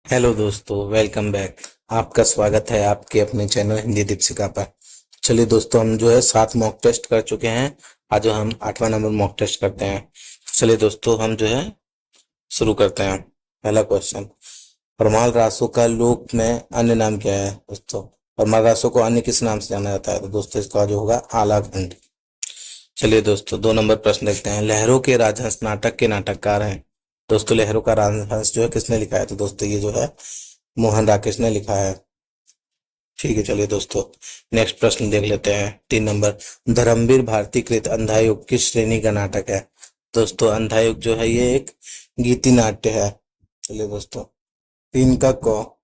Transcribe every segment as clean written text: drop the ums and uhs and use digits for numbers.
Hello दोस्तों, welcome back. आपका स्वागत है आपके अपने चैनल हिंदी दीपशिका पर। चलिए दोस्तों, हम जो है 7 मॉक टेस्ट कर चुके हैं। आज जो हम 8वां नंबर मॉक टेस्ट करते हैं। चलिए दोस्तों, हम जो है शुरू करते हैं। पहला क्वेश्चन, परमाल रासों का लोक में अन्य नाम क्या है दोस्तों? परमाल रासों को अन्य किस नाम से जाना जाता है? तो दोस्तों इसका जो होगा आलाखंड। चलिए दोस्तों, 2 नंबर प्रश्न देखते हैं। लहरों के राजहंस नाटक के नाटककार हैं दोस्तों। लहरों का राजहंस जो है किसने लिखा है? तो दोस्तों ये जो है मोहन राकेश ने लिखा है। ठीक है, चलिए दोस्तों नेक्स्ट प्रश्न देख लेते हैं। 3 नंबर, धर्मवीर भारती कृत अंधायुग किस श्रेणी का नाटक है? दोस्तों अंधायुग जो है ये एक गीति नाट्य है। चलिए दोस्तों, 3 का क।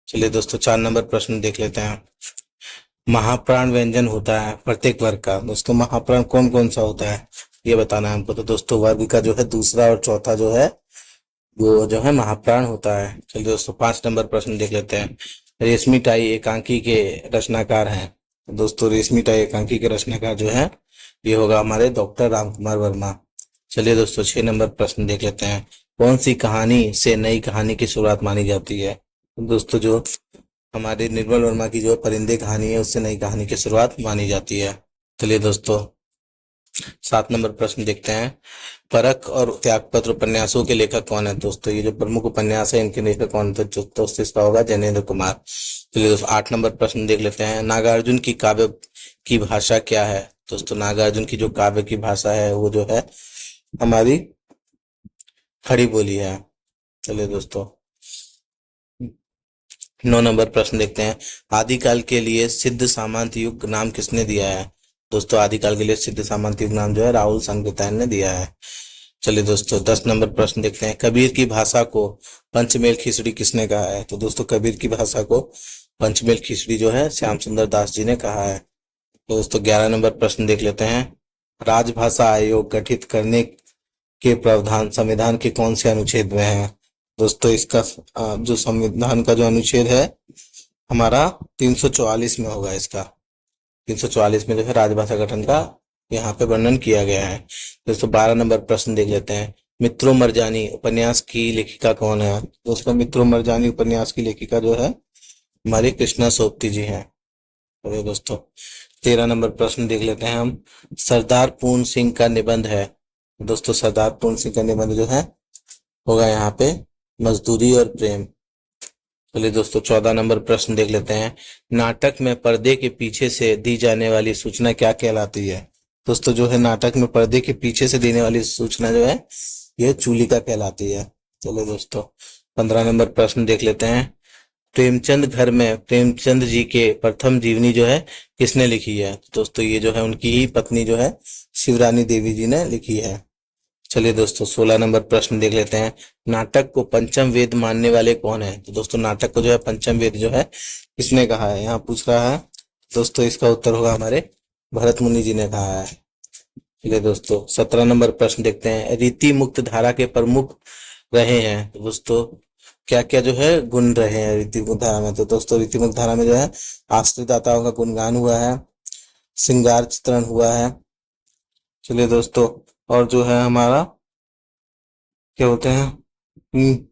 चलिए दोस्तों, 4 नंबर प्रश्न देख लेते हैं। महाप्राण व्यंजन होता है प्रत्येक वर्ग का। दोस्तों महाप्राण कौन कौन सा होता है ये बताना है हमको। तो दोस्तों वर्ग का जो है दूसरा और चौथा जो है वो जो है महाप्राण होता है। चलिए दोस्तों, 5 नंबर प्रश्न देख लेते हैं। रेशमी टाई एकांकी के रचनाकार हैं। दोस्तों रेशमी टाई एकांकी के रचनाकार जो है ये होगा हमारे डॉक्टर रामकुमार वर्मा। चलिए दोस्तों, 6 नंबर प्रश्न देख लेते हैं। कौन सी कहानी से नई कहानी की शुरुआत मानी जाती है? दोस्तों जो हमारे निर्मल वर्मा की जो परिंदे कहानी है उससे नई कहानी की शुरुआत मानी जाती है। चलिए दोस्तों, 7 नंबर प्रश्न देखते हैं। परख और त्यागपत्र उपन्यासों के लेखक कौन है? दोस्तों ये जो प्रमुख उपन्यास है इनके लेखक कौन है? तो दोस्तों इसका होगा जैनेन्द्र कुमार। चलिए दोस्तों, 8 नंबर प्रश्न देख लेते हैं। नागार्जुन की काव्य की भाषा क्या है? दोस्तों नागार्जुन की जो काव्य की भाषा है वो जो है हमारी खड़ी बोली है। चलिए दोस्तों, 9 नंबर प्रश्न देखते हैं। आदिकाल के लिए सिद्ध सामंत युग नाम किसने दिया है? दोस्तों आदिकाल के लिए सिद्ध सामंत युग नाम जो है राहुल संकृतायन ने दिया है। चलिए दोस्तों, 10 नंबर प्रश्न देखते हैं। कबीर की भाषा को पंचमेल खिचड़ी किसने कहा है? तो दोस्तों कबीर की भाषा को पंचमेल खिचड़ी जो है श्याम सुंदर दास जी ने कहा है। तो दोस्तों 11 नंबर प्रश्न देख लेते हैं। राजभाषा आयोग गठित करने के प्रावधान संविधान के कौन से अनुच्छेद में है? दोस्तों इसका जो संविधान का जो अनुच्छेद है हमारा 344 में होगा। इसका 344 में जो है राजभाषा गठन का यहाँ पे वर्णन किया गया है। दोस्तों 12 नंबर प्रश्न देख लेते हैं। मित्रों मरजानी उपन्यास की लेखिका कौन है? दोस्तों मित्रों मरजानी उपन्यास की लेखिका जो है हमारी कृष्णा सोपती जी हैं। चलिए दोस्तों, 13 नंबर प्रश्न देख लेते हैं हम। सरदार पूर्ण सिंह का निबंध है। दोस्तों सरदार पूर्ण सिंह का निबंध जो है होगा यहाँ पे मजदूरी और प्रेम। चलिए दोस्तों, 14 नंबर प्रश्न देख लेते हैं। नाटक में पर्दे के पीछे से दी जाने वाली सूचना क्या कहलाती है? दोस्तों जो है नाटक में पर्दे के पीछे से देने वाली सूचना जो है ये चूलिका कहलाती है। चलो दोस्तों, 15 नंबर प्रश्न देख लेते हैं। प्रेमचंद घर में प्रेमचंद जी के प्रथम जीवनी जो है किसने लिखी है? दोस्तों ये जो है उनकी ही पत्नी जो है शिवरानी देवी जी ने लिखी है। चलिए दोस्तों, 16 नंबर प्रश्न देख लेते हैं। नाटक को पंचम वेद मानने वाले कौन है? तो दोस्तों नाटक को जो है पंचम वेद जो है किसने कहा है यहाँ पूछ रहा है। दोस्तों इसका उत्तर होगा हमारे भरत मुनि जी ने कहा है। चलिए दोस्तों, 17 नंबर प्रश्न देखते हैं। रीति मुक्त धारा के प्रमुख रहे हैं तो दोस्तों क्या क्या जो है गुण रहे हैं रीति मुक्त धारा में? तो दोस्तों रीति मुक्त धारा में जो है आश्रितदाताओं का गुणगान हुआ है, श्रृंगार चित्रण हुआ है। चलिए दोस्तों, और जो है हमारा क्या होते हैं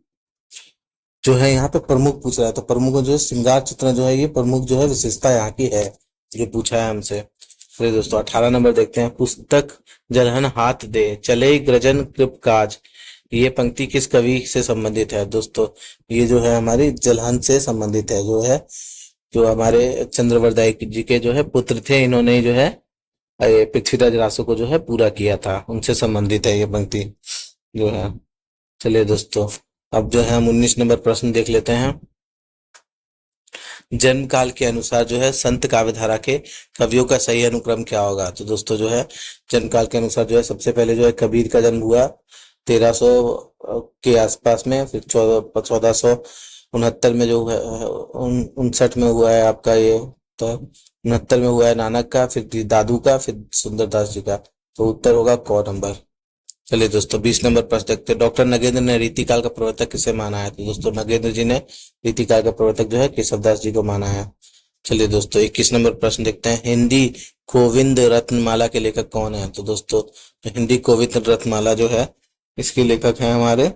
जो है यहाँ पे प्रमुख पूछ रहा है तो प्रमुख जो है श्रृंगार चित्रण जो है ये प्रमुख जो है विशेषता यहाँ की है, ये पूछा है हमसे। चलिए दोस्तों, 18 नंबर देखते हैं। पुस्तक जलहन हाथ दे चले ग्रजन कृप काज, ये पंक्ति किस कवि से संबंधित है? दोस्तों ये जो है हमारी जलहन से संबंधित है, जो हमारे चंद्रवरदाई जी के जो है पुत्र थे, इन्होंने ही जो है ये पृथ्वीराज रासो को जो है पूरा किया था, उनसे संबंधित है ये पंक्ति जो है। चलिए दोस्तों, अब जो है हम 19 नंबर प्रश्न देख लेते हैं। जन्म काल के अनुसार जो है संत काव्यधारा के कवियों का सही अनुक्रम क्या होगा? तो दोस्तों जो है जन्म काल के अनुसार जो है सबसे पहले जो है कबीर का जन्म हुआ 1300 के आसपास में, फिर 1469 में जो है 59 में हुआ है आपका ये, तो 69 में हुआ है नानक का, फिर दादू का, फिर सुंदरदास जी का। तो उत्तर होगा क नंबर। चलिए दोस्तों, 20 नंबर प्रश्न देखते हैं। डॉक्टर नगेंद्र ने रीतिकाल का प्रवर्तक किसे माना है? तो दोस्तों नगेंद्र जी ने रीतिकाल का प्रवर्तक जो है केशवदास जी को माना है। चलिए दोस्तों, 21 नंबर प्रश्न देखते हैं। हिंदी गोविंद रत्नमाला के लेखक कौन है? तो दोस्तों हिंदी गोविंद रत्नमाला जो है इसके लेखक हैं हमारे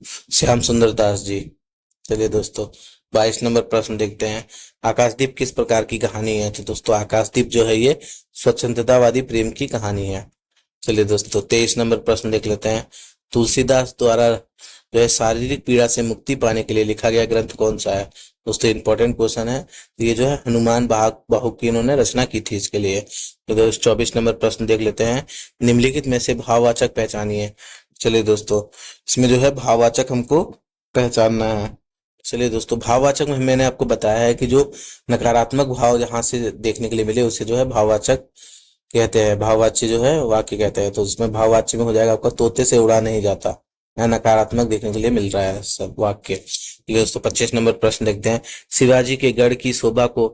श्याम सुंदर दास जी। चलिए दोस्तों 22 नंबर प्रश्न देखते हैं। आकाशदीप किस प्रकार की कहानी है? तो दोस्तों आकाशदीप जो है ये स्वतंत्रतावादी प्रेम की कहानी है। चलिए दोस्तों 23 नंबर प्रश्न देख लेते हैं। तुलसीदास द्वारा जो है शारीरिक पीड़ा से मुक्ति पाने के लिए लिखा गया ग्रंथ कौन सा है? दोस्तों इंपॉर्टेंट क्वेश्चन है। तो ये जो है हनुमान बाहु की इन्होंने रचना की थी इसके लिए। तो दोस्तों 24 नंबर प्रश्न देख लेते हैं। निम्नलिखित में से भाववाचक पहचानिए। चलिए दोस्तों इसमें जो है भाववाचक हमको पहचानना है। चलिए दोस्तों भाववाचक में मैंने आपको बताया है कि जो नकारात्मक भाव जहां से देखने के लिए मिले उसे जो है भाववाचक कहते हैं, भाववाच्य जो है वाक्य कहते हैं। तो इसमें भाववाच्य में हो जाएगा आपका तोते से उड़ा नहीं जाता, यहाँ नकारात्मक देखने के लिए मिल रहा है सब वाक्य। चलिए दोस्तों 25 नंबर प्रश्न देखते हैं। शिवाजी के गढ़ की शोभा को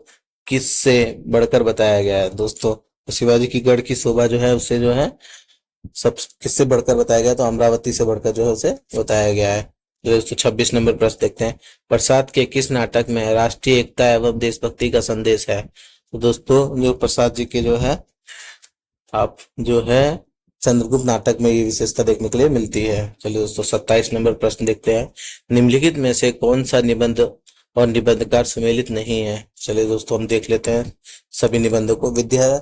किस से बढ़कर बताया गया है? दोस्तों शिवाजी की गढ़ की शोभा जो है उसे जो है सब किससे बढ़कर बताया गया? तो अमरावती से बढ़कर जो है उसे बताया गया है। तो दोस्तों 26 नंबर प्रश्न देखते हैं। प्रसाद के किस नाटक में राष्ट्रीय एकता एवं देशभक्ति का संदेश है? तो दोस्तों जो प्रसाद जी के जो है आप जो है चंद्रगुप्त नाटक में ये विशेषता देखने के लिए मिलती है। चलिए दोस्तों 27 नंबर प्रश्न देखते हैं। निम्नलिखित में से कौन सा निबंध और निबंधकार सम्मिलित नहीं है? चलिए दोस्तों हम देख लेते हैं सभी निबंधों को। विद्या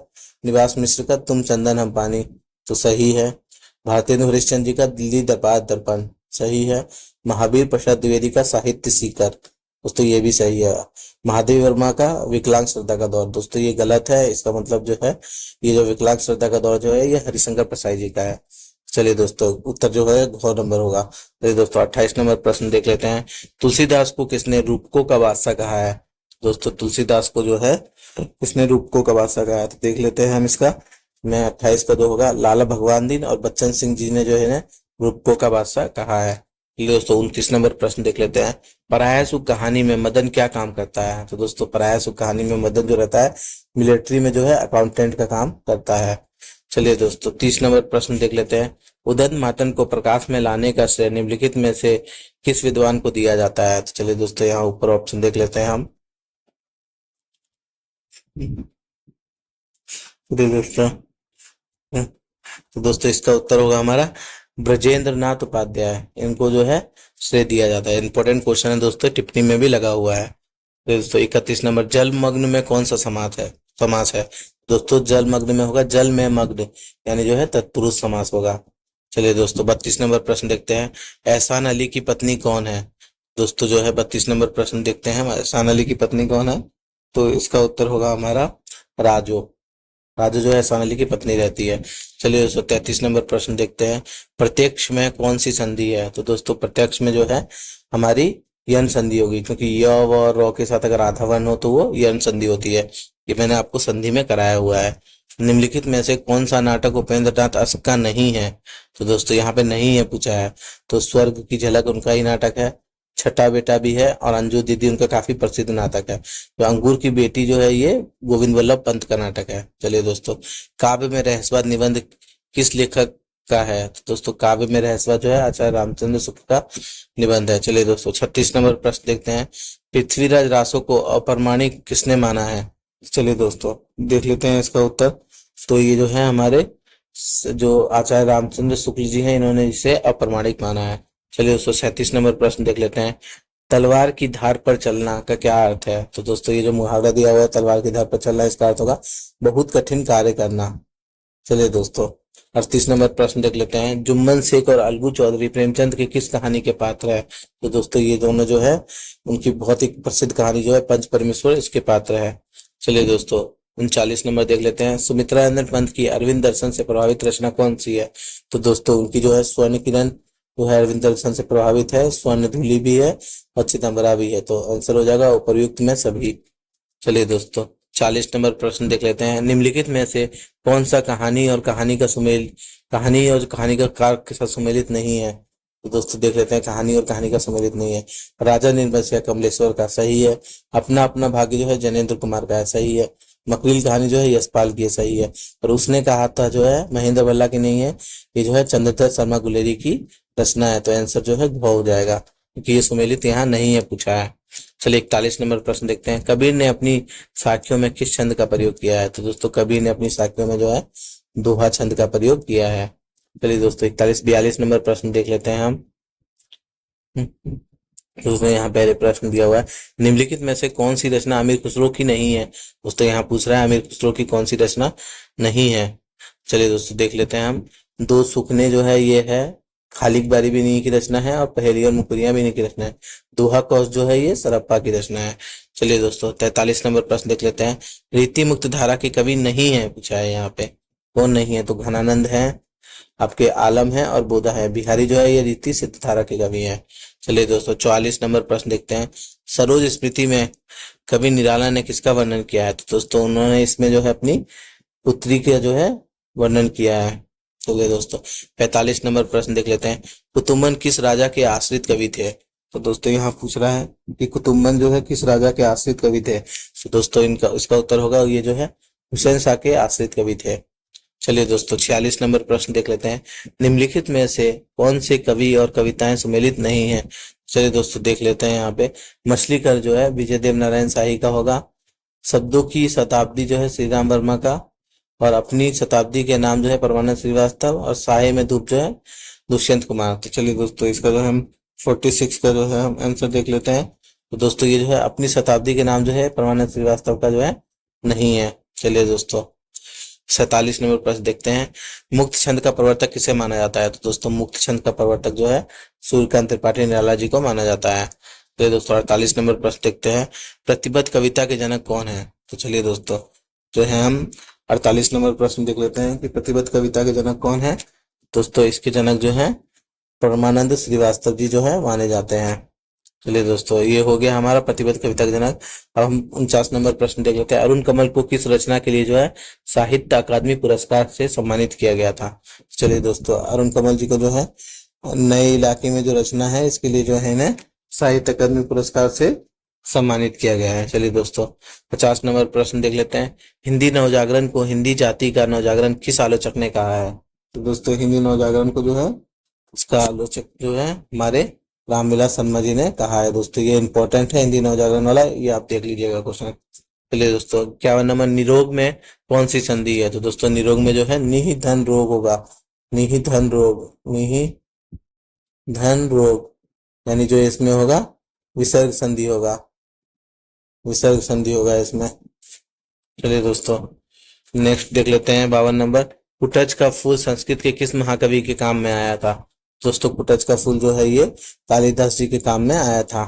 निवास मिश्र का तुम चंदन हम पानी तो सही है। भारतेंदु हरिश्चंद्र जी का दिल्ली दरबार दर्पण सही है। महावीर प्रसाद द्विवेदी का साहित्य सीकर दोस्तों ये भी सही है। महादेवी वर्मा का विकलांग श्रद्धा का दौर दोस्तों ये गलत है। इसका मतलब जो है ये जो विकलांग श्रद्धा का दौर जो है ये हरिशंकर प्रसाद जी का है। चलिए दोस्तों उत्तर जो है घ नंबर होगा। चलिए दोस्तों 28 नंबर प्रश्न देख लेते हैं। तुलसीदास को किसने रूपकों का बादशाह कहा है? दोस्तों तुलसीदास को जो है किसने रूपकों का बादशाह कहा है? तो देख लेते हैं हम इसका। मैं 28 का जो होगा लाला भगवान दीन और बच्चन सिंह जी ने जो है ना रूपकों का बादशाह कहा है। चलिए दोस्तों 29 नंबर प्रश्न देख लेते हैं। पराया सुख कहानी में मदन क्या काम करता है? तो दोस्तों पराया सुख कहानी में मदन जो रहता है मिलिट्री में जो है अकाउंटेंट का काम करता है। चलिए दोस्तों 30 नंबर प्रश्न देख लेते हैं। उदंत मातन को प्रकाश में लाने का श्रेय निम्नलिखित में से किस विद्वान को दिया जाता है? तो चलिए दोस्तों यहाँ ऊपर ऑप्शन देख लेते हैं हम। तो दोस्तों इसका उत्तर होगा हमारा ब्रजेंद्र नाथ उपाध्याय। इनको जो है श्रेय दिया जाता है। इंपॉर्टेंट क्वेश्चन है दोस्तों, टिप्पणी में भी लगा हुआ है। तो दोस्तों 31 नंबर जलमग्न में कौन सा समास है? दोस्तों जलमग्न में होगा जल में मग्न, यानी जो है तत्पुरुष समास होगा। चलिए दोस्तों 32 नंबर प्रश्न देखते हैं। एहसान अली की पत्नी कौन है? दोस्तों जो है 32 नंबर प्रश्न देखते हैं हम, एहसान अली की पत्नी कौन है? तो इसका उत्तर होगा हमारा राजो। राजू जो है एहसान अली की पत्नी रहती है। चलिए दोस्तों 33 नंबर प्रश्न देखते हैं। प्रत्यक्ष में कौन सी संधि है? तो दोस्तों प्रत्यक्ष में जो है हमारी यन संधि होगी, क्योंकि य व र के साथ अगर आधा वर्ण हो तो वो यन संधि होती है। ये मैंने आपको संधि में कराया हुआ है। निम्नलिखित में से कौन सा नाटक उपेंद्र नाथ अश्क का नहीं है? तो दोस्तों यहाँ पे नहीं है पूछा है। तो स्वर्ग की झलक उनका ही नाटक है, छठा बेटा भी है और अंजू दीदी उनका काफी प्रसिद्ध नाटक है। तो अंगूर की बेटी जो है ये गोविंद वल्लभ पंत का नाटक है। चलिए दोस्तों काव्य में रहस्यवाद निबंध किस लेखक का है? तो दोस्तों काव्य में रहस्यवाद जो है आचार्य रामचंद्र शुक्ल का निबंध है। चलिए दोस्तों 36 नंबर प्रश्न देखते हैं। पृथ्वीराज रासो को अप्रमाणिक किसने माना है? चलिए दोस्तों देख लेते हैं इसका उत्तर। तो ये जो है हमारे जो आचार्य रामचंद्र शुक्ल जी हैं इन्होंने इसे अप्रमाणिक माना है। चलिए दोस्तों 37 नंबर प्रश्न देख लेते हैं। तलवार की धार पर चलना का क्या अर्थ है? तो दोस्तों ये जो मुहावरा दिया हुआ है तलवार की धार पर चलना, इसका अर्थ होगा बहुत कठिन कार्य करना। चलिए दोस्तों 38 नंबर प्रश्न देख लेते हैं। जुम्मन शेख और अलगू चौधरी प्रेमचंद की किस कहानी के पात्र है? तो दोस्तों ये दोनों जो है उनकी बहुत ही प्रसिद्ध कहानी जो है पंच परमेश्वर इसके पात्र है। चलिए दोस्तों 39 नंबर देख लेते हैं। सुमित्रा नंदन पंत की अरविंद दर्शन से प्रभावित रचना कौन सी है? तो दोस्तों उनकी जो है स्वर्ण किरण जो है अरविंद दर्शन से प्रभावित है, स्वर्ण धूलि भी है और चिदम्बरा भी है। तो आंसर हो जाएगा उपर्युक्त में सभी। चलिए दोस्तों 40 नंबर प्रश्न देख लेते हैं। निम्नलिखित में से कौन सा कहानी और कहानी का कार के साथ सुमेलित नहीं है? तो दोस्तों देख लेते हैं कहानी और कहानी का सम्मिलित नहीं है। राजा निर्बंसिया कमलेश्वर का सही है। अपना अपना भाग्य जो है जनेंद्र कुमार का है, सही है। मकरील कहानी जो है यशपाल की है, सही है। और उसने कहा था जो है महेंद्र भल्ला की नहीं है, ये जो है चंद्रधर शर्मा गुलेरी की रचना है। तो आंसर जो है घ हो जाएगा, क्योंकि ये सुमेलित यहाँ नहीं है पूछा है। चलिए 41 नंबर प्रश्न देखते हैं। कबीर ने अपनी साखियों में किस छंद का प्रयोग किया है? तो दोस्तों कबीर ने अपनी साखियों में जो है दोहा छंद का प्रयोग किया है। चलिए दोस्तों 42 नंबर प्रश्न देख लेते हैं हम। तो उसमें यहाँ पहले प्रश्न दिया हुआ है, निम्नलिखित में से कौन सी रचना अमीर खुसरो की नहीं है। दोस्तों यहाँ पूछ रहा है अमीर खुसरो की कौन सी रचना नहीं है। चलिए दोस्तों देख लेते हैं हम। दो सुखने जो है ये है खालिक बारी भी इन्हीं की रचना है, और पहेली और मुकुरियां भी इन्हीं की रचना है। दोहा कौस जो है ये सरप्पा की रचना है। चलिए दोस्तों 43 नंबर प्रश्न देख लेते हैं। रीति मुक्त धारा के कवि नहीं है पूछा है यहाँ पे, कौन नहीं है, तो घनानंद है, आपके आलम है और बोधा है। बिहारी जो है ये रीति सिद्ध धारा के कवि है। चलिए दोस्तों 44 नंबर प्रश्न देखते हैं। सरोज स्मृति में कवि निराला ने किसका वर्णन किया है, तो दोस्तों उन्होंने इसमें जो है अपनी पुत्री का जो है वर्णन किया है। चलिए दोस्तों 45 नंबर प्रश्न देख लेते हैं। कुतुम्बन किस राजा के आश्रित कवि थे, तो दोस्तों यहाँ पूछ रहा है कि कुतुम्बन जो है किस राजा के आश्रित कवि थे, तो दोस्तों इनका इसका उत्तर होगा ये जो है हुसैन शाह के आश्रित कवि थे। चलिए दोस्तों 46 नंबर प्रश्न देख लेते हैं। निम्नलिखित में से कौन से कवि और कविताएं सुमेलित नहीं है। चलिए दोस्तों देख लेते हैं यहाँ पे। मछली कर जो है विजय देव नारायण शाही का होगा। शब्दों की शताब्दी जो है श्री राम वर्मा का, और अपनी शताब्दी के नाम जो है परमानंद श्रीवास्तव, और साहे में धूप जो है दुष्यंत कुमार। तो चलिए दोस्तों इसका जो है हम 46 का जो है हम आंसर देख लेते हैं। तो दोस्तों ये जो है अपनी शताब्दी के नाम जो है परमानंद श्रीवास्तव का जो है नहीं है। चलिए दोस्तों 47 नंबर प्रश्न देखते हैं। मुक्त छंद का प्रवर्तक किसे माना जाता है, तो दोस्तों मुक्त छंद का प्रवर्तक जो है सूर्यकांत त्रिपाठी निराला जी को माना जाता है। तो दोस्तों 48 नंबर प्रश्न देखते हैं। प्रतिबद्ध कविता के जनक कौन है, तो चलिए दोस्तों जो है हम 48 नंबर प्रश्न देख लेते हैं कि प्रतिबद्ध कविता के जनक कौन है। दोस्तों इसके जनक जो है परमानंद श्रीवास्तव जी जो है माने जाते हैं। चलिए दोस्तों ये हो गया हमारा प्रतिबद्ध कविता का जनक। अब हम 49 नंबर प्रश्न देख लेते हैं। अरुण कमल को किस रचना के लिए जो है साहित्य अकादमी पुरस्कार से सम्मानित किया गया था। चलिए दोस्तों अरुण कमल जी को जो है नए इलाके में जो रचना है इसके लिए जो है इन्हें साहित्य अकादमी पुरस्कार से सम्मानित किया गया है। चलिए दोस्तों 50 नंबर प्रश्न देख लेते हैं। हिंदी नवजागरण को हिंदी जाति का नवजागरण किस आलोचक ने कहा है, तो दोस्तों हिंदी नवजागरण को जो है उसका आलोचक जो है हमारे रामविलास शर्मा जी ने कहा है। दोस्तों ये इंपॉर्टेंट है हिंदी नवजागरण वाला, ये आप देख लीजिएगा क्वेश्चन। चलिए दोस्तों 51 नंबर निरोग में कौन सी संधि है, तो दोस्तों निरोग में जो है निहि धन रोग होगा। निहि धन रोग, निहि धन रोग, यानी जो इसमें होगा विसर्ग संधि होगा, विसर्ग संधि होगा इसमें। चलिए दोस्तों नेक्स्ट देख लेते हैं 52 नंबर। कुटज का फूल संस्कृत के किस महाकवि के काम में आया था। दोस्तों कुटज का फूल जो है ये कालिदास जी के काम में आया था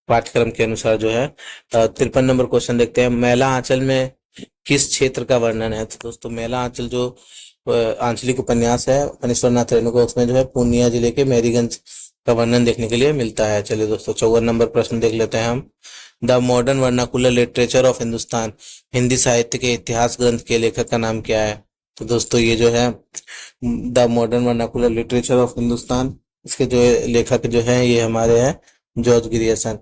पाठ्यक्रम के अनुसार जो है। 53 नंबर क्वेश्चन देखते हैं। मैला आंचल में किस क्षेत्र का वर्णन है, तो दोस्तों मैला आंचल जो आंचलिक उपन्यास है फणीश्वरनाथ रेणुका, उसमें जो है पूर्णिया जिले के मैरीगंज का वर्णन देखने के लिए मिलता है। चलिए दोस्तों 54 नंबर प्रश्न देख लेते हैं हम। The modern vernacular literature of Hindustan Hindi साहित्य के इतिहास ग्रंथ के लेखक का नाम क्या है, तो दोस्तों ये जो है the modern vernacular literature of Hindustan, इसके जो लेखक जो है ये हमारे हैं जॉर्ज ग्रियर्सन।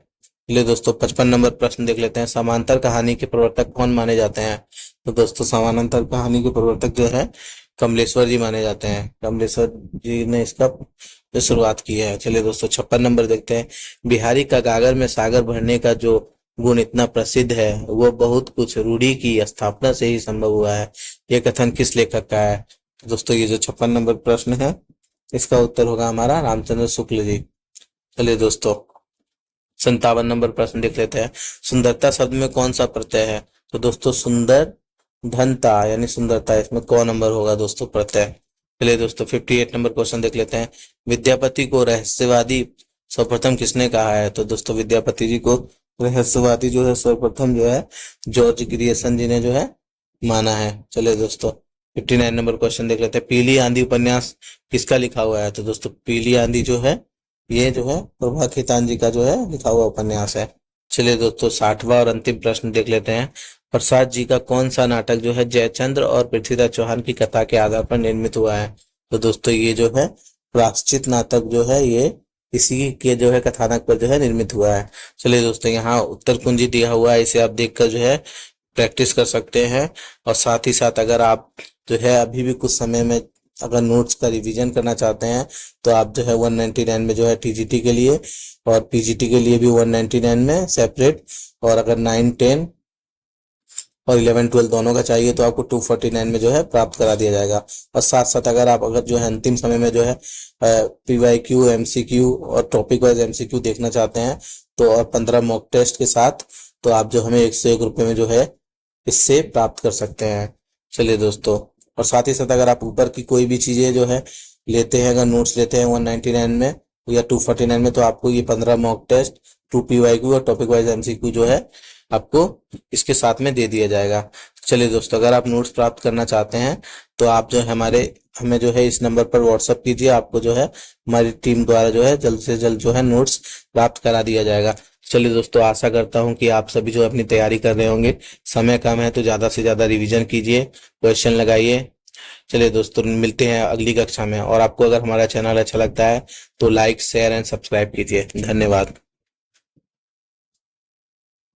चलिए दोस्तों 55 नंबर प्रश्न देख लेते हैं। समांतर कहानी के प्रवर्तक कौन माने जाते हैं, तो दोस्तों समानांतर कहानी के प्रवर्तक जो है कमलेश्वर जी माने जाते हैं। कमलेश्वर जी ने इसका जो शुरुआत की है। चलिए दोस्तों 56 नंबर देखते हैं। बिहारी का गागर में सागर भरने का जो गुण इतना प्रसिद्ध है वो बहुत कुछ रूढ़ी की स्थापना से ही संभव हुआ है, ये कथन किस लेखक का है, तो दोस्तों ये जो 56 नंबर प्रश्न है इसका उत्तर होगा हमारा रामचंद्र शुक्ल जी। चलिए दोस्तों 57 नंबर प्रश्न देख लेते हैं। सुंदरता शब्द में कौन सा प्रत्यय है, तो दोस्तों सुंदर धनता यानी सुंदरता, इसमें कौन नंबर होगा दोस्तों प्रत्यय। चलिए दोस्तों 58 नंबर क्वेश्चन देख लेते हैं। विद्यापति को रहस्यवादी सर्वप्रथम किसने कहा है, तो दोस्तों विद्यापति जी को रहस्यवादी जो है सर्वप्रथम जो है जॉर्ज ग्रियर्सन जी ने जो है माना है। चलिए दोस्तों 59 नंबर क्वेश्चन देख लेते हैं। पीली आंधी उपन्यास किसका लिखा हुआ है, तो दोस्तों पीली आंधी जो है ये जो है प्रभा खेतान जी का जो है लिखा हुआ उपन्यास है। चलिए दोस्तों 60वां और अंतिम प्रश्न देख लेते हैं। प्रसाद जी का कौन सा नाटक जो है जयचंद्र और पृथ्वीराज चौहान की कथा के आधार पर निर्मित हुआ है, तो दोस्तों ये जो है प्रायश्चित नाटक जो है ये इसी के जो है कथानक पर जो है निर्मित हुआ है। चलिए दोस्तों यहाँ उत्तर कुंजी दिया हुआ है, इसे आप देखकर जो है प्रैक्टिस कर सकते हैं। और साथ ही साथ अगर आप जो है अभी भी कुछ समय में अगर नोट्स का रिवीजन करना चाहते हैं तो आप जो है 199 में जो है टीजीटी के लिए और पीजीटी के लिए भी 199 में सेपरेट, और अगर 9, 10 और 11-12 दोनों का चाहिए तो आपको 249 में जो है प्राप्त करा दिया जाएगा। और साथ साथ अगर जो है अंतिम समय में जो है PYQ, MCQ और टॉपिक वाइज MCQ देखना चाहते हैं तो और 15 मॉक टेस्ट के साथ तो आप जो हमें 101 रुपये में जो है इससे प्राप्त कर सकते हैं। चलिए दोस्तों, और साथ ही साथ अगर आप ऊपर की कोई भी चीजें जो है लेते हैं, अगर नोट्स लेते हैं 199 में या 249 में, तो आपको ये 15 मॉक टेस्ट, 2 PYQ और टॉपिक वाइज MCQ जो है आपको इसके साथ में दे दिया जाएगा। चलिए दोस्तों, अगर आप नोट्स प्राप्त करना चाहते हैं तो आप जो है हमें जो है इस नंबर पर व्हाट्सअप कीजिए, आपको जो है हमारी टीम द्वारा जो है जल्द से जल्द जो है नोट्स प्राप्त करा दिया जाएगा। चलिए दोस्तों, आशा करता हूं कि आप सभी जो अपनी तैयारी कर रहे होंगे, समय कम है तो ज्यादा से ज्यादा रिवीजन कीजिए, क्वेश्चन लगाइए। चलिए दोस्तों, मिलते हैं अगली कक्षा में। और आपको अगर हमारा चैनल अच्छा लगता है तो लाइक, शेयर एंड सब्सक्राइब कीजिए। धन्यवाद।